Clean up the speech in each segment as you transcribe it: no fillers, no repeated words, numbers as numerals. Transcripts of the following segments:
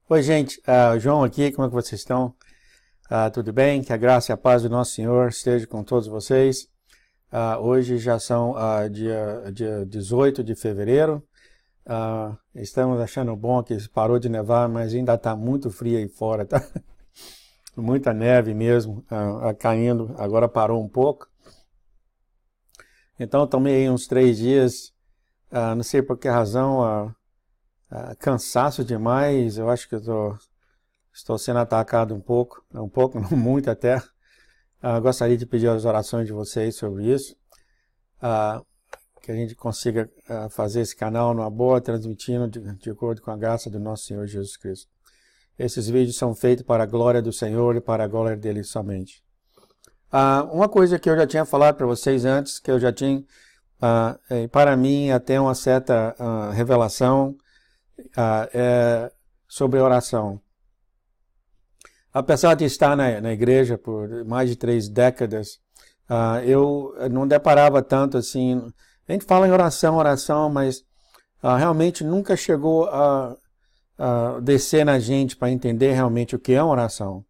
Oi, gente. João aqui, como é que vocês estão? Tudo bem? Que a graça e a paz do nosso Senhor esteja com todos vocês. Hoje já são dia 18 de fevereiro. Estamos achando bom que parou de nevar, mas ainda está muito frio aí fora, tá? Muita neve mesmo, caindo. Agora parou um pouco. Então, tomei aí uns 3 dias, não sei por que razão, cansaço demais. Eu acho que estou sendo atacado um pouco, não muito até. Gostaria de pedir as orações de vocês sobre isso, que a gente consiga fazer esse canal numa boa, transmitindo de acordo com a graça do nosso Senhor Jesus Cristo. Esses vídeos são feitos para a glória do Senhor e para a glória dele somente. Uma coisa que eu já tinha falado para vocês antes, que eu já tinha, para mim, até uma certa revelação, é sobre oração. Apesar de estar na igreja por mais de 3 décadas, eu não deparava tanto assim. A gente fala em oração, mas realmente nunca chegou a descer na gente para entender realmente o que é uma oração.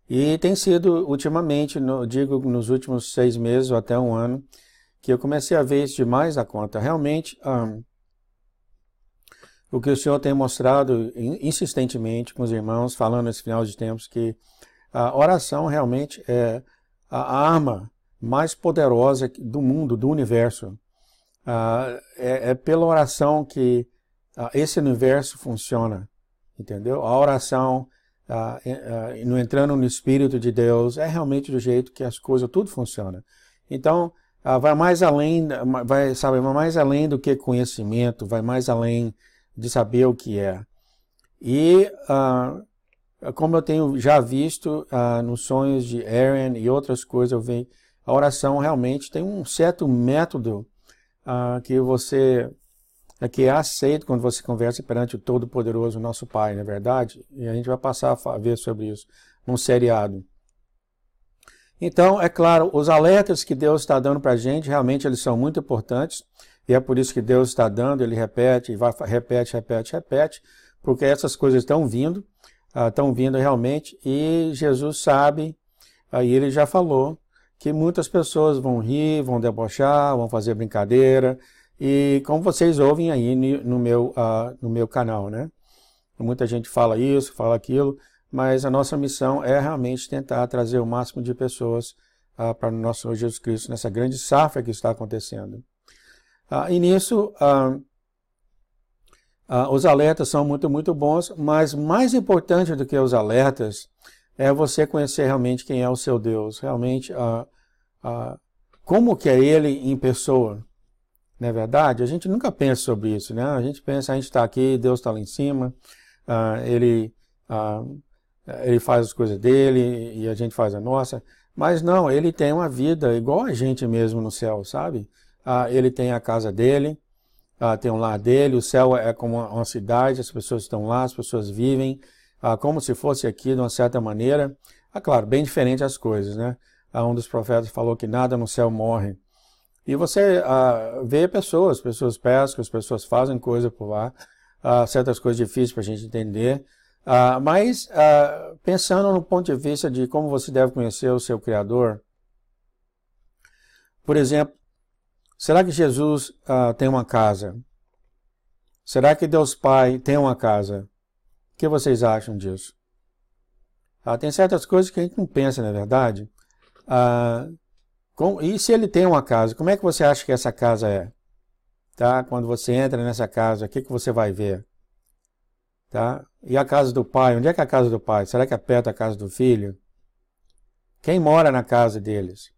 E tem sido ultimamente, digo nos últimos 6 meses ou até 1 ano, que eu comecei a ver isso demais da conta. Realmente, o que o Senhor tem mostrado insistentemente com os irmãos, falando nesse final de tempos, que a oração realmente é a arma mais poderosa do mundo, do universo. É pela oração que esse universo funciona, entendeu? A oração, entrando no Espírito de Deus, é realmente do jeito que as coisas, tudo funciona. Então, vai mais além, vai mais além do que conhecimento, vai mais além de saber o que é. E como eu tenho já visto nos sonhos de Aaron e outras coisas, eu vejo a oração realmente tem um certo método que é aceito quando você conversa perante o Todo-Poderoso, nosso Pai, não é verdade? E a gente vai passar a ver sobre isso num seriado. Então, é claro, os alertas que Deus está dando para a gente, realmente eles são muito importantes, e é por isso que Deus está dando, ele repete, repete, porque essas coisas estão vindo realmente, e Jesus sabe, e ele já falou, que muitas pessoas vão rir, vão debochar, vão fazer brincadeira, e como vocês ouvem aí no meu canal, né? Muita gente fala isso, fala aquilo, mas a nossa missão é realmente tentar trazer o máximo de pessoas para o nosso Senhor Jesus Cristo, nessa grande safra que está acontecendo. E nisso, os alertas são muito bons, mas mais importante do que os alertas é você conhecer realmente quem é o seu Deus, realmente como que é Ele em pessoa. Não é verdade? A gente nunca pensa sobre isso, né? A gente pensa, a gente está aqui, Deus está lá em cima, Ele faz as coisas dele e a gente faz a nossa, mas não, Ele tem uma vida igual a gente mesmo no céu, sabe? Ele tem a casa dele, tem um lar dele, o céu é como uma cidade, as pessoas estão lá, as pessoas vivem como se fosse aqui de uma certa maneira. Claro, bem diferente as coisas, né? Um dos profetas falou que nada no céu morre. E você vê pessoas pescam, as pessoas fazem coisa por lá, certas coisas difíceis para a gente entender, mas pensando no ponto de vista de como você deve conhecer o seu Criador, por exemplo, será que Jesus tem uma casa? Será que Deus Pai tem uma casa? O que vocês acham disso? Tem certas coisas que a gente não pensa, não é verdade? E se ele tem uma casa, como é que você acha que essa casa é? Tá? Quando você entra nessa casa, o que você vai ver? Tá? E a casa do pai? Onde é que é a casa do pai? Será que é perto da casa do filho? Quem mora na casa deles?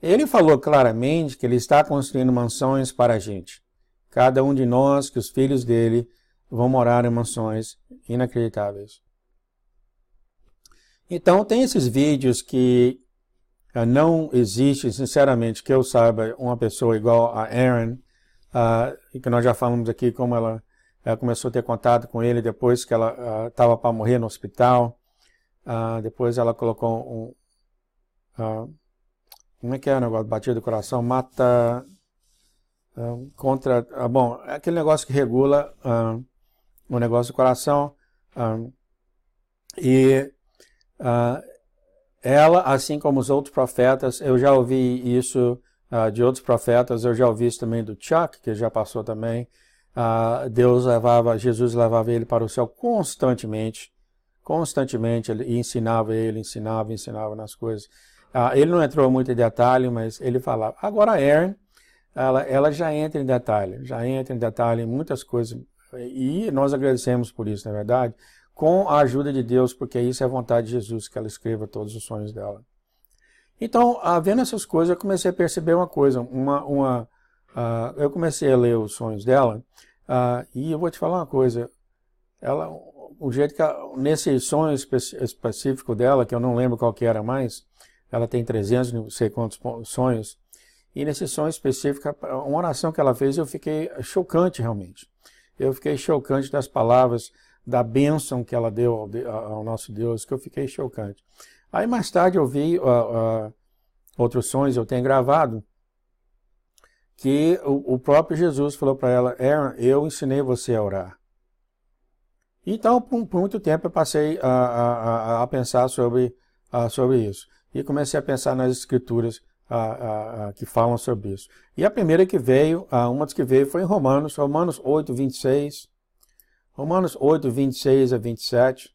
Ele falou claramente que ele está construindo mansões para a gente. Cada um de nós, que os filhos dele, vão morar em mansões inacreditáveis. Então, tem esses vídeos que não existe, sinceramente, que eu saiba, uma pessoa igual a Aaron, e que nós já falamos aqui como ela começou a ter contato com ele depois que ela estava para morrer no hospital. Depois ela colocou como é que é o negócio? Batida do coração, mata contra... bom, é aquele negócio que regula o negócio do coração. E ela, assim como os outros profetas, eu já ouvi isso de outros profetas, eu já ouvi isso também do Chuck, que já passou também. Jesus levava ele para o céu constantemente, ele ensinava nas coisas. Ele não entrou muito em detalhe, mas ele falava. Agora a Erin, ela já entra em detalhe em muitas coisas, e nós agradecemos por isso, na verdade, com a ajuda de Deus, porque isso é a vontade de Jesus, que ela escreva todos os sonhos dela. Então, vendo essas coisas, eu comecei a perceber uma coisa, eu comecei a ler os sonhos dela, e eu vou te falar uma coisa, o jeito que nesse sonho específico dela, que eu não lembro qual que era mais, ela tem 300, não sei quantos sonhos, e nesse sonho específico, uma oração que ela fez, eu fiquei chocante realmente. Eu fiquei chocante das palavras, da bênção que ela deu ao nosso Deus, que eu fiquei chocante. Aí mais tarde eu vi outros sonhos, eu tenho gravado, que o próprio Jesus falou para ela, Erin, eu ensinei você a orar. Então, por muito tempo eu passei a pensar sobre isso. E comecei a pensar nas escrituras que falam sobre isso. E a primeira que veio, uma das que veio foi em Romanos 8, 26. Romanos 8, 26 a 27.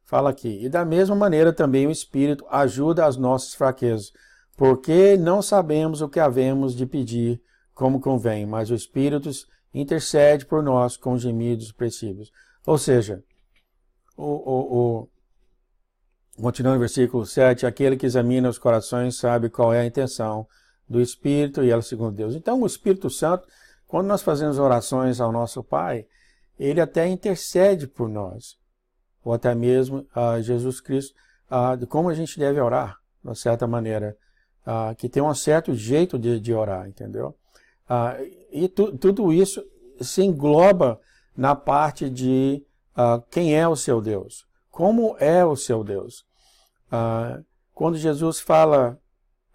Fala aqui, e da mesma maneira também o Espírito ajuda as nossas fraquezas, porque não sabemos o que havemos de pedir como convém, mas o Espírito intercede por nós com gemidos expressivos. Ou seja, continuando no versículo 7, aquele que examina os corações sabe qual é a intenção do Espírito e ela segundo Deus. Então o Espírito Santo, quando nós fazemos orações ao nosso Pai, ele até intercede por nós, ou até mesmo Jesus Cristo, de como a gente deve orar, de uma certa maneira, que tem um certo jeito de orar, entendeu? E tudo isso se engloba na parte de quem é o seu Deus, como é o seu Deus. Quando Jesus fala,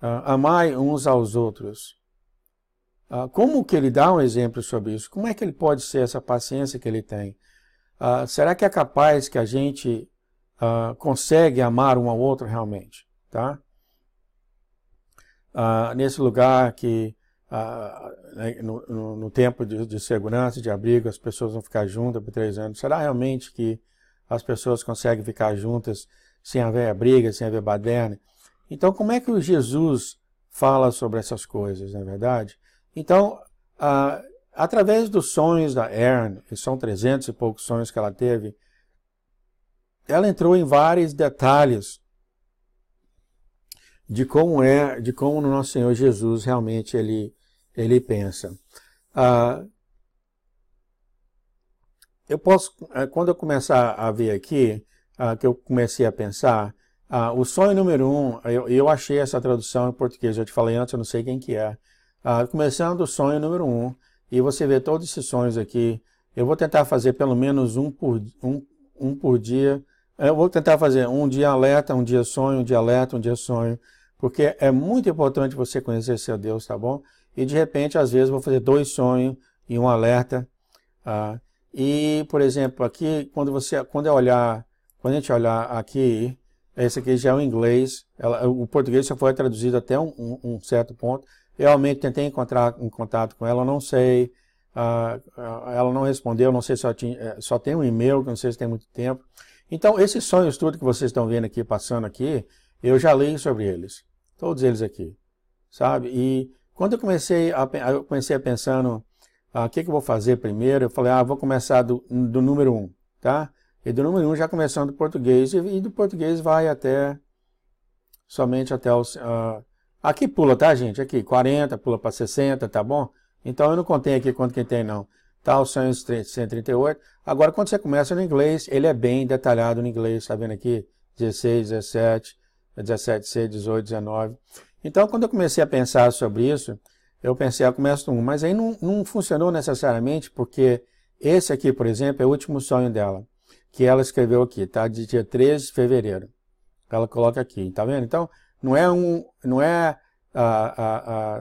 amai uns aos outros, como que ele dá um exemplo sobre isso? Como é que ele pode ser essa paciência que ele tem? Será que é capaz que a gente consegue amar um ao outro realmente? Tá? Nesse lugar que no tempo de segurança, de abrigo, as pessoas vão ficar juntas por 3 anos. Será realmente que as pessoas conseguem ficar juntas sem haver briga, sem haver baderna? Então, como é que o Jesus fala sobre essas coisas, não é verdade? Então, através dos sonhos da Erin, que são 300 e poucos sonhos que ela teve, ela entrou em vários detalhes de como o nosso Senhor Jesus realmente ele pensa. Quando eu começar a ver aqui, que eu comecei a pensar, o sonho número 1, eu achei essa tradução em português, eu te falei antes, eu não sei quem que é. Começando do sonho número 1, e você vê todos esses sonhos aqui, eu vou tentar fazer pelo menos um por dia. Eu vou tentar fazer um dia alerta, um dia sonho, um dia alerta, um dia sonho, porque é muito importante você conhecer seu Deus, tá bom? E de repente, às vezes, vou fazer 2 sonhos e um alerta. E, por exemplo, aqui, quando a gente olhar aqui, esse aqui já é o inglês, o português só foi traduzido até um certo ponto. Eu realmente tentei entrar em contato com ela, não sei, ela não respondeu, não sei se só tem um e-mail, não sei se tem muito tempo. Então, esses sonhos tudo que vocês estão vendo aqui, passando aqui, eu já li sobre eles, todos eles aqui, sabe? E quando eu comecei a pensando, o que eu vou fazer primeiro, eu falei, vou começar do número 1, tá? E do número 1 já começando do português, e do português vai somente até os... aqui pula, tá, gente? Aqui, 40, pula para 60, tá bom? Então eu não contei aqui quanto que tem, não. Tá, o sonho 138. Agora, quando você começa no inglês, ele é bem detalhado no inglês, tá vendo aqui? 16, 17, 17C, 18, 19. Então, quando eu comecei a pensar sobre isso, eu pensei, eu começo no 1, mas aí não funcionou necessariamente, porque esse aqui, por exemplo, é o último sonho dela, que ela escreveu aqui, tá? De dia 13 de fevereiro. Ela coloca aqui, tá vendo? Então, não é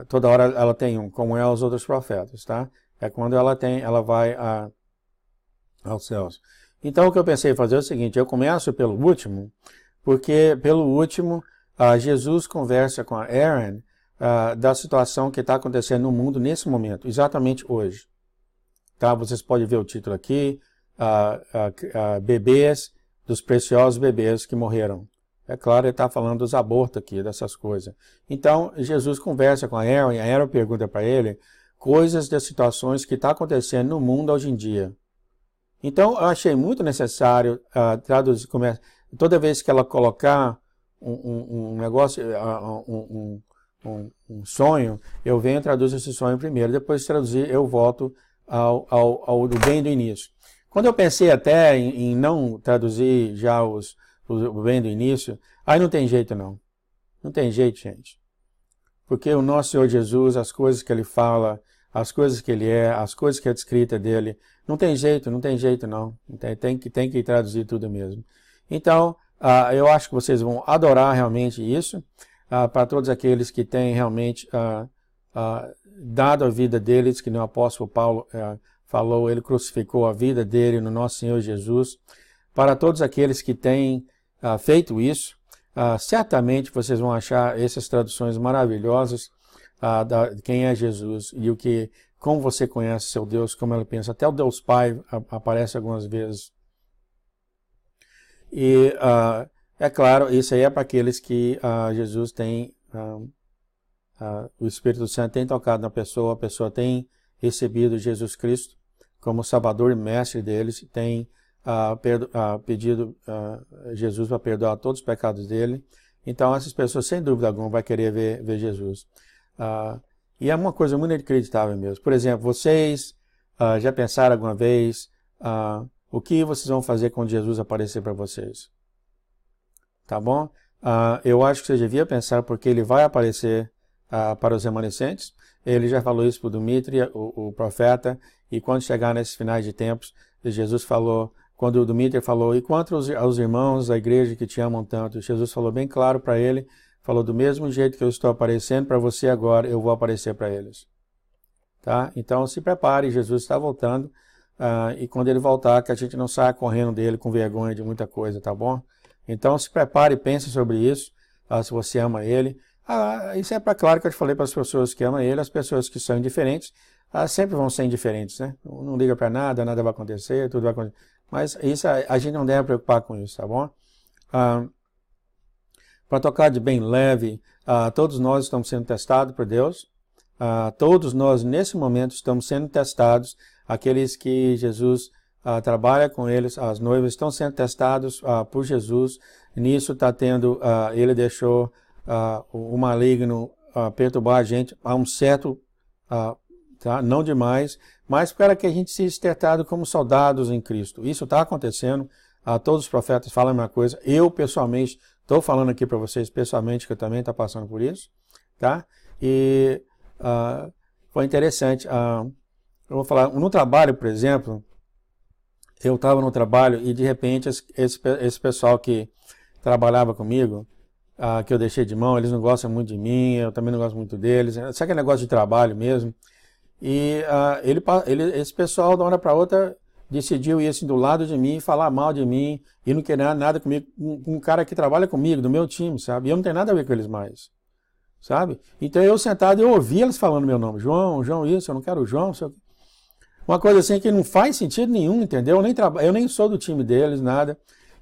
toda hora ela tem um, como é os outros profetas, tá? É quando ela vai aos céus. Então o que eu pensei em fazer é o seguinte, eu começo pelo último, porque pelo último Jesus conversa com a Aaron da situação que está acontecendo no mundo nesse momento, exatamente hoje. Tá? Vocês podem ver o título aqui, bebês, dos preciosos bebês que morreram. É claro, ele está falando dos abortos aqui, dessas coisas. Então, Jesus conversa com a Aaron, e a Aaron pergunta para ele coisas das situações que estão acontecendo no mundo hoje em dia. Então, eu achei muito necessário traduzir, toda vez que ela colocar um negócio, um sonho, eu venho e traduzo esse sonho primeiro, depois de traduzir, eu volto ao do bem do início. Quando eu pensei até em não traduzir já o bem do início, aí não tem jeito não. Não tem jeito, gente. Porque o nosso Senhor Jesus, as coisas que Ele fala, as coisas que Ele é, as coisas que é descrita dele, não tem jeito não. Tem que traduzir tudo mesmo. Então, eu acho que vocês vão adorar realmente isso, para todos aqueles que têm realmente dado a vida deles, que o apóstolo Paulo falou, ele crucificou a vida dele no nosso Senhor Jesus. Para todos aqueles que têm feito isso, certamente vocês vão achar essas traduções maravilhosas de quem é Jesus e como você conhece seu Deus, como ele pensa. Até o Deus Pai aparece algumas vezes. E é claro, isso aí é para aqueles que Jesus tem, o Espírito Santo tem tocado na pessoa, a pessoa tem recebido Jesus Cristo como Salvador e Mestre deles, tem pedido Jesus para perdoar todos os pecados dele. Então essas pessoas, sem dúvida alguma, vão querer ver Jesus. E é uma coisa muito inacreditável mesmo. Por exemplo, vocês já pensaram alguma vez o que vocês vão fazer quando Jesus aparecer para vocês? Tá bom? Eu acho que você devia pensar porque ele vai aparecer para os remanescentes. Ele já falou isso para o Dmitry, o profeta, e quando chegar nesses finais de tempos, Jesus falou, quando o Dmitry falou, e quanto aos irmãos da igreja que te amam tanto, Jesus falou bem claro para ele, falou, do mesmo jeito que eu estou aparecendo para você agora, eu vou aparecer para eles. Tá? Então se prepare, Jesus está voltando, e quando ele voltar, que a gente não saia correndo dele com vergonha de muita coisa, tá bom? Então se prepare e pense sobre isso, se você ama ele. Isso é claro que eu te falei para as pessoas que amam ele, as pessoas que são indiferentes, sempre vão ser indiferentes, né? Não liga para nada, nada vai acontecer, tudo vai acontecer. Mas isso a gente não deve preocupar com isso, tá bom? Para tocar de bem leve, todos nós estamos sendo testados por Deus. Todos nós, nesse momento, estamos sendo testados. Aqueles que Jesus trabalha com eles, as noivas estão sendo testados por Jesus. Nisso está tendo, ele deixou o maligno perturbar a gente a um certo, não demais, mas para que a gente seja tratado como soldados em Cristo. Isso está acontecendo. Todos os profetas falam a mesma coisa. Eu, pessoalmente, estou falando aqui para vocês, pessoalmente, que eu também estou passando por isso. Tá? E foi interessante. Eu vou falar, no trabalho, por exemplo, eu estava no trabalho e de repente esse pessoal que trabalhava comigo, que eu deixei de mão, eles não gostam muito de mim, eu também não gosto muito deles. Sabe aquele negócio de trabalho mesmo? E esse pessoal, de uma hora para outra, decidiu ir assim do lado de mim, falar mal de mim, e não querer nada comigo, um cara que trabalha comigo, do meu time, sabe? E eu não tenho nada a ver com eles mais, sabe? Então eu sentado, eu ouvi eles falando meu nome, João, isso, eu não quero o João, uma coisa assim que não faz sentido nenhum, entendeu? Eu nem sou do time deles, nada.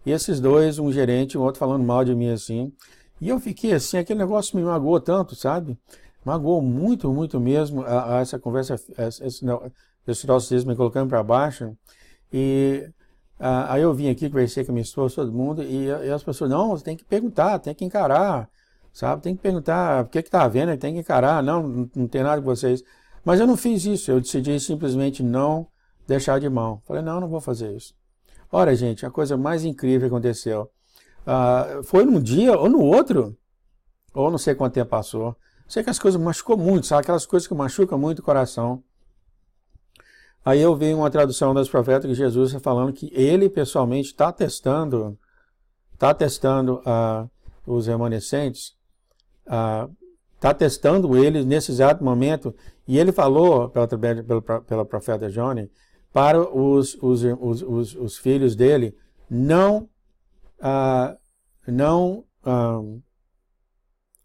E esses dois, um gerente e um outro falando mal de mim assim. E eu fiquei assim, aquele negócio me magoou tanto, sabe? Magoou muito, muito mesmo essa conversa, esse nosso me colocando para baixo. E aí eu vim aqui, conversei com a minha esposa, todo mundo, e as pessoas, não, você tem que perguntar, tem que encarar, sabe? Tem que perguntar o que está havendo, tem que encarar, não tem nada com vocês. Mas eu não fiz isso, eu decidi simplesmente não deixar de mão. Falei, não vou fazer isso. Ora, gente, a coisa mais incrível que aconteceu. Foi num dia ou no outro, ou não sei quanto tempo passou. Sei que as coisas machucou muito, sabe? Aquelas coisas que machucam muito o coração. Aí eu vi uma tradução dos profetas que Jesus está falando que ele pessoalmente está testando os remanescentes, está testando eles nesse exato momento. E ele falou, pela profeta Johnny, para os filhos dele não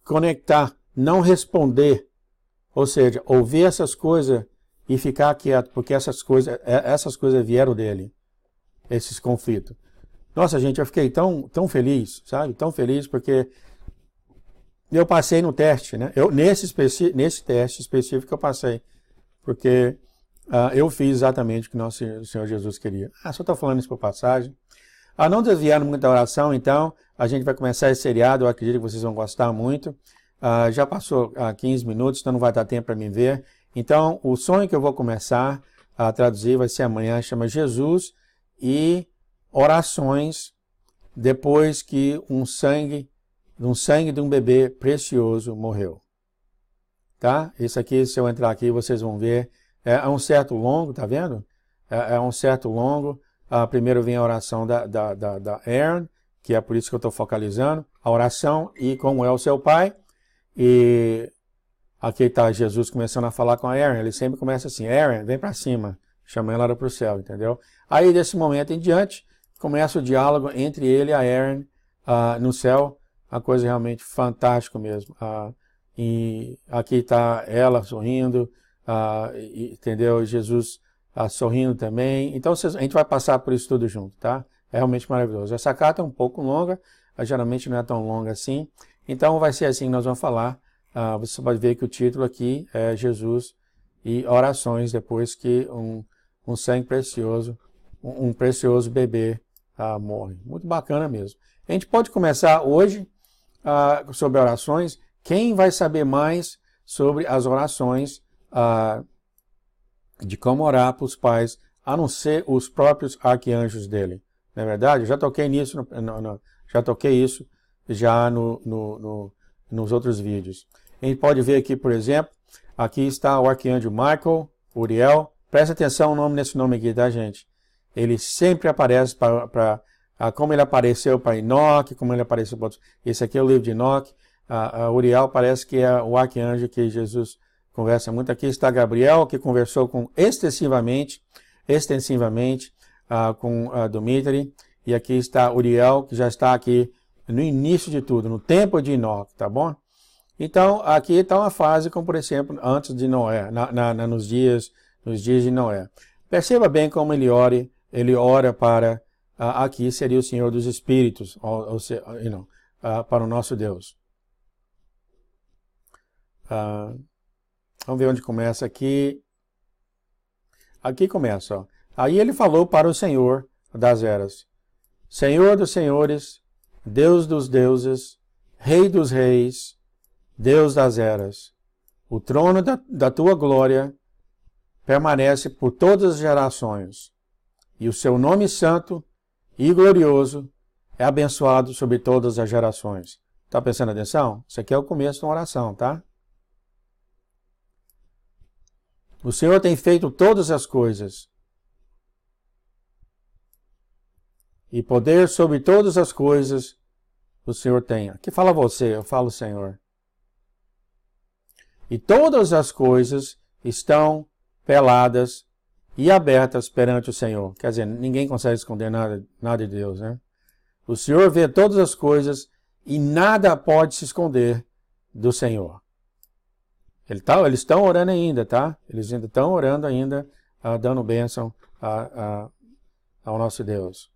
conectar, não responder, ou seja, ouvir essas coisas e ficar quieto, porque essas coisas vieram dele, esses conflitos. Nossa, gente, eu fiquei tão feliz, sabe? Tão feliz porque eu passei no teste, né? Nesse teste específico eu passei, porque eu fiz exatamente o que nosso Senhor Jesus queria. Só estou falando isso por passagem. Não desviando muito da oração, então, a gente vai começar esse seriado, eu acredito que vocês vão gostar muito. Já passou 15 minutos, então não vai dar tempo para mim ver. Então, o sonho que eu vou começar a traduzir vai ser amanhã, chama Jesus e orações depois que um sangue de um bebê precioso morreu. Tá? Isso aqui, se eu entrar aqui, vocês vão ver. É um certo longo, tá vendo? É um certo longo. Primeiro vem a oração da Aaron, que é por isso que eu estou focalizando. A oração e como é o seu pai. E aqui está Jesus começando a falar com a Aaron. Ele sempre começa assim, Aaron, vem para cima. Chama ela para o céu, entendeu? Aí, desse momento em diante, começa o diálogo entre ele e a Aaron no céu. Uma coisa realmente fantástica mesmo. E aqui está ela sorrindo, entendeu? Jesus sorrindo também. Então, a gente vai passar por isso tudo junto, tá? É realmente maravilhoso. Essa carta é um pouco longa, geralmente não é tão longa assim. Então, vai ser assim que nós vamos falar. Você pode ver que o título aqui é Jesus e orações depois que um sangue precioso, um precioso bebê morre. Muito bacana mesmo. A gente pode começar hoje sobre orações. Quem vai saber mais sobre as orações de como orar para os pais, a não ser os próprios arcanjos dele? Não é verdade? Eu já toquei nisso, já nos outros vídeos. A gente pode ver aqui, por exemplo, aqui está o arcanjo Michael, Uriel. Presta atenção nesse nome aqui, tá, gente? Ele sempre aparece como ele apareceu para Enoque, como ele apareceu para outros. Esse aqui é o livro de Enoque. Uriel parece que é o arcanjo que Jesus conversa muito. Aqui está Gabriel, que conversou extensivamente com Dmitry. E aqui está Uriel, que já está aqui no início de tudo, no tempo de Enoque, tá bom? Então, aqui está uma fase como, por exemplo, antes de Noé, nos dias de Noé. Perceba bem como ele ora para, aqui seria o Senhor dos Espíritos, para o nosso Deus. Vamos ver onde começa aqui. Aqui começa, ó. Aí ele falou para o Senhor das eras: Senhor dos senhores, Deus dos deuses, Rei dos reis, Deus das eras. O trono da tua glória permanece por todas as gerações, e o seu nome santo e glorioso é abençoado sobre todas as gerações. Está prestando atenção? Isso aqui é o começo de uma oração, tá? O Senhor tem feito todas as coisas, e poder sobre todas as coisas o Senhor tem. Aqui fala você, eu falo Senhor. E todas as coisas estão peladas e abertas perante o Senhor. Quer dizer, ninguém consegue esconder nada de Deus, né? O Senhor vê todas as coisas e nada pode se esconder do Senhor. Eles estão orando ainda, tá? Eles ainda estão orando ainda, dando bênção ao nosso Deus.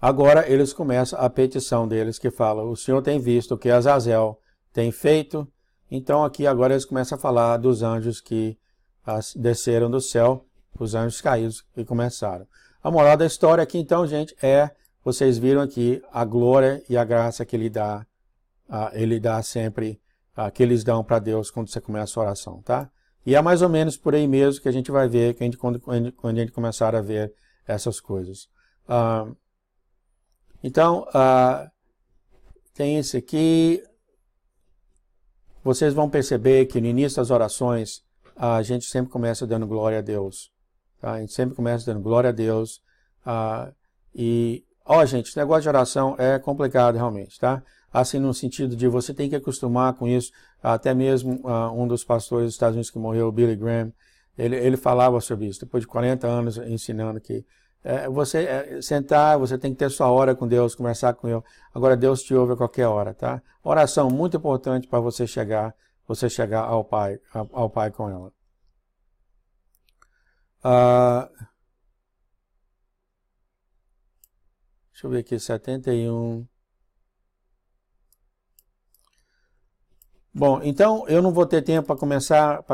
Agora eles começam a petição deles que fala: o Senhor tem visto o que Azazel tem feito. Então aqui agora eles começam a falar dos anjos que desceram do céu, os anjos caídos que começaram. A moral da história aqui então, gente, vocês viram aqui a glória e a graça que ele dá sempre, que eles dão para Deus quando você começa a oração, tá? E é mais ou menos por aí mesmo que a gente vai ver, quando a gente começar a ver essas coisas. Então, tem esse aqui. Vocês vão perceber que no início das orações, a gente sempre começa dando glória a Deus. Tá? A gente sempre começa dando glória a Deus. Gente, esse negócio de oração é complicado realmente, tá? Assim, no sentido de você tem que acostumar com isso. Até mesmo um dos pastores dos Estados Unidos que morreu, Billy Graham, Ele falava sobre isso, depois de 40 anos ensinando que você sentar, você tem que ter sua hora com Deus, conversar com Ele. Agora Deus te ouve a qualquer hora, tá? Oração muito importante para você chegar ao Pai com ela. Deixa eu ver aqui, 71. Bom, então eu não vou ter tempo para começar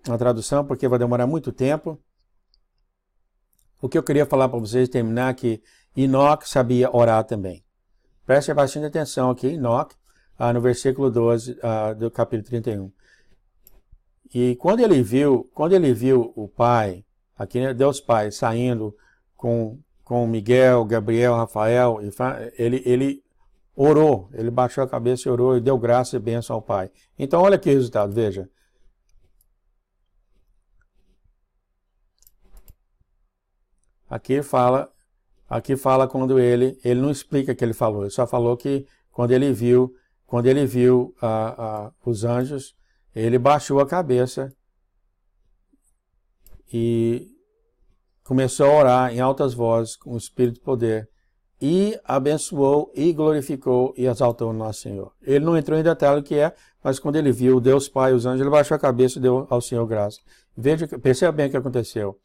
a tradução, porque vai demorar muito tempo. O que eu queria falar para vocês, terminar, é que Enoque sabia orar também. Preste bastante atenção aqui, Enoque, no versículo 12 do capítulo 31. E quando ele viu o Pai, aqui, né, Deus Pai, saindo com Miguel, Gabriel, Rafael, ele orou, ele baixou a cabeça e orou e deu graça e bênção ao Pai. Então olha aqui o resultado, veja. Aqui fala quando ele não explica o que ele falou, ele só falou que quando ele viu os anjos, ele baixou a cabeça e começou a orar em altas vozes, com o Espírito de poder, e abençoou, e glorificou, e exaltou o nosso Senhor. Ele não entrou em detalhe o que é, mas quando ele viu Deus Pai e os anjos, ele baixou a cabeça e deu ao Senhor graça. Perceba bem o que aconteceu.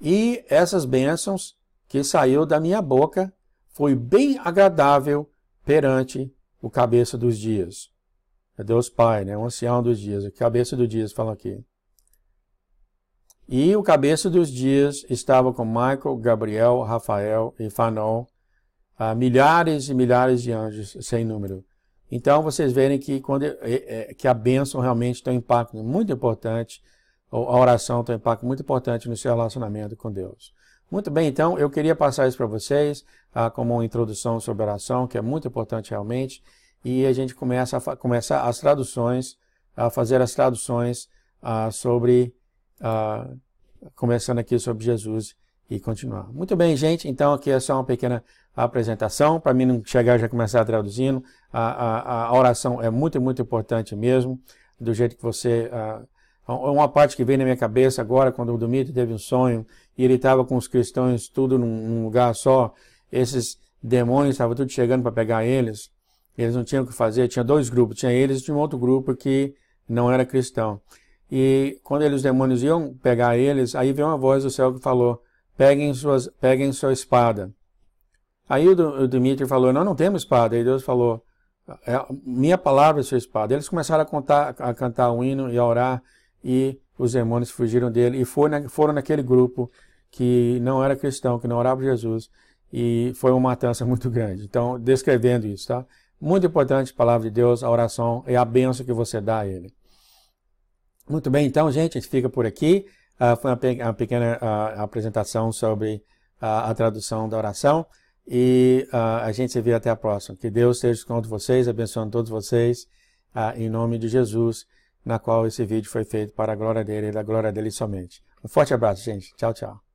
E essas bênçãos que saiu da minha boca foi bem agradável perante o cabeça dos dias. É Deus Pai, né? O ancião dos dias, o cabeça dos dias, fala aqui. E o cabeça dos dias estava com Michael, Gabriel, Rafael e Fanol, milhares e milhares de anjos, sem número. Então, vocês verem que, que a bênção realmente tem um impacto muito importante, a oração tem um impacto muito importante no seu relacionamento com Deus. Muito bem, então, eu queria passar isso para vocês, como uma introdução sobre oração, que é muito importante realmente, e a gente começa as traduções, a fazer as traduções sobre... começando aqui sobre Jesus e continuar. Muito bem, gente, então aqui é só uma pequena apresentação, para mim não chegar e já começar traduzindo. A oração é muito, muito importante mesmo, do jeito que você... uma parte que veio na minha cabeça agora, quando o Dmitry teve um sonho, e ele estava com os cristãos tudo num lugar só, esses demônios estavam tudo chegando para pegar eles não tinham o que fazer, tinha dois grupos, tinha eles e tinha um outro grupo que não era cristão. E quando os demônios iam pegar eles, aí veio uma voz do céu que falou, peguem sua espada. Aí o Dmitry falou, não temos espada. Aí Deus falou, minha palavra é sua espada. Eles começaram a cantar um hino e a orar, e os demônios fugiram dele, e foram naquele grupo que não era cristão, que não orava Jesus, e foi uma matança muito grande. Então, descrevendo isso, tá? Muito importante a palavra de Deus, a oração e a bênção que você dá a Ele. Muito bem, então, gente, a gente fica por aqui. Foi uma pequena apresentação sobre a tradução da oração. E a gente se vê até a próxima. Que Deus esteja com vocês, abençoando todos vocês, em nome de Jesus, na qual esse vídeo foi feito para a glória dele e da glória dele somente. Um forte abraço, gente. Tchau, tchau.